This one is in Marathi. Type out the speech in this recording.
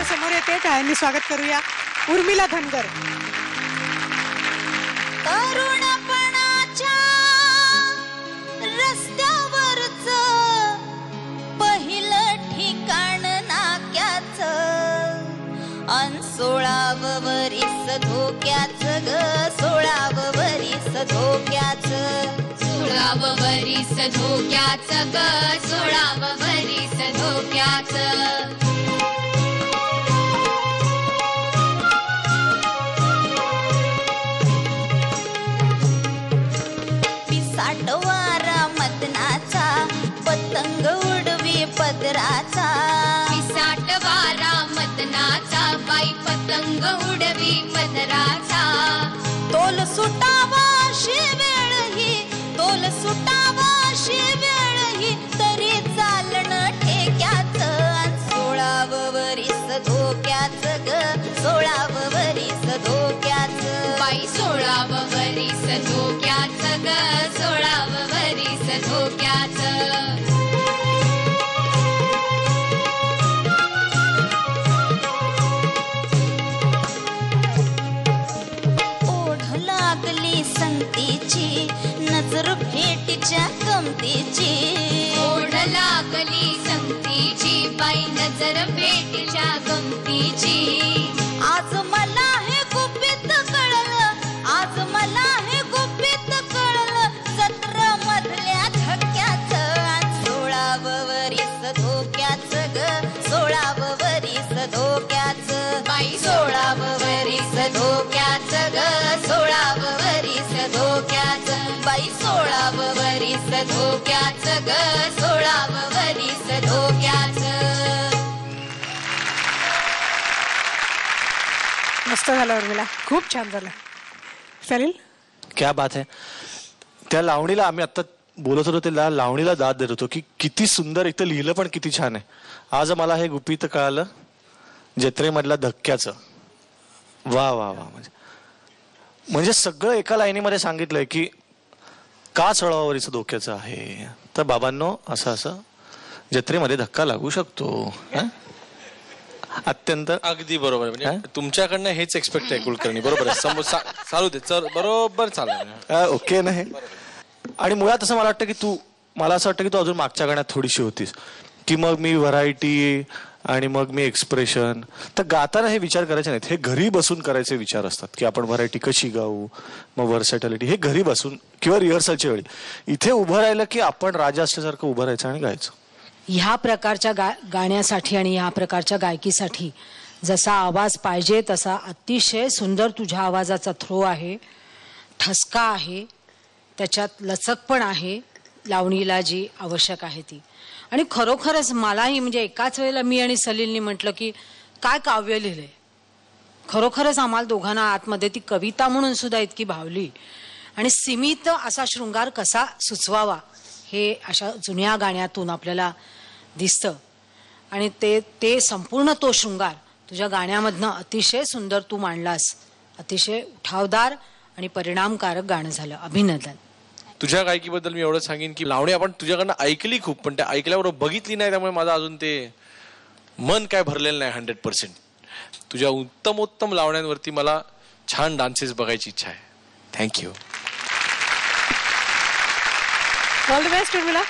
समोर येते टाळ्यांनी स्वागत करूया उर्मिला धनगर. तरुणपणाच्या रस्त्यावरच पहिलं ठिकाण नाक्याचं अन 16व वरीस धोक्याचं ग 16व वरीस धोक्याचं 16व वरीस धोक्याचं ग 16व वरीस धोक्याचं. पिसाटवारा मदनाचा पतंग उडवी पदराचा पिसाटवारा मदनाचा बाई पतंग उडवी पदराचा. तोल सुटावा शिवेळ ही तोल सुटावा शिवेळ ही तरी चालणं ठेक्याचं 16व वरीस धोक्याचं ग 16व वरीस धोक्याचं बाई 16व वरीस धोक्याचं ग 16व वरीस धोक्याचं. ओढ लागली संतीची नजर भेटीच्या गमतीची ओढ लागली संगतीची बाई नजर भेटीच्या गमतीची. आज मला हे गुपित कळलं आज मला हे गुपित कळलं सत्र मधल्या धक्क्याचं 16व वरीस धोक्याचं ग 16व वरीस धोक्याचं बाई 16व वरीस धोक्याचं ग 16व वरीस धोक्याचं बाई 16व वरीस धोक्याचं ग 16व वरीस धोक्याचं. मस्त झालं उर्मिला, खूप छान झालं. चालेल, क्या बात है. त्या लावणीला आम्ही आता बोलत होतो त्याला लावणीला दाद देत होतो की किती सुंदर, एक तर लिहिलं पण किती छान आहे. आज मला हे गुपित कळालं जत्रेमधल्या धक्क्याचं. वा वा वा. म्हणजे सगळं एका लाईनीमध्ये सांगितलंय की का 16व वरीस धोक्याचं आहे. तर बाबांनो असं असं जत्रेमध्ये धक्का लागू शकतो. अत्यंत अगदी बरोबर. म्हणजे तुमच्याकडनं हेच एक्सपेक्ट आहे कुलकर्णी. बरोबर आहे. चालू दे बरोबर चालू. ओके नाही. आणि मुळात असं मला वाटतं की मला असं वाटतं की तू अजून मागच्या गाण्यात थोडीशी होतीस की मग मी व्हरायटी आणि मग मी एक्सप्रेशन. तर गाताना हे विचार करायचे नाहीत, हे घरी बसून करायचे विचार असतात की आपण व्हरायटी कशी गाऊ, मग व्हर्सॅटिलिटी हे घरी बसून किंवा रिहर्सलच्या वेळी. इथे उभं राहिलं की आपण राजा असल्यासारखं उभं राहायचं आणि गायचं. ह्या प्रकारच्या गाण्यासाठी आणि ह्या प्रकारच्या गायकीसाठी जसा आवाज पाहिजे तसा अतिशय सुंदर तुझ्या आवाजाचा थ्रो आहे, ठसका आहे, त्याच्यात लचक पण आहे, लावणीला जी आवश्यक आहे ती. आणि खरोखरच मलाही म्हणजे एकाच वेळेला मी आणि सलीलनी म्हटलं की काय काव्य लिहिलंय. खरोखरच आम्हाला दोघांना आतमध्ये ती कविता म्हणून सुद्धा इतकी भावली. आणि सीमित असा शृंगार कसा सुचवावा हे अशा जुन्या गाण्यातून आपल्याला दिसतं. आणि ते संपूर्ण तो शृंगार तुझ्या गाण्यामधनं अतिशय सुंदर तू मांडलास. अतिशय उठावदार आणि परिणामकारक गाणं झालं. अभिनंदन. तुझ्या गायकीबद्दल मी एवढं सांगेन की लावणी आपण तुझ्याकडनं ऐकली खूप, पण त्या ऐकल्याबरोबर बघितली नाही. त्यामुळे माझं अजून ते मन काय भरलेलं नाही 100%. तुझ्या उत्तमोत्तम लावण्यांवरती मला छान डान्सेस बघायची इच्छा आहे. Thank you. All the best Urmila.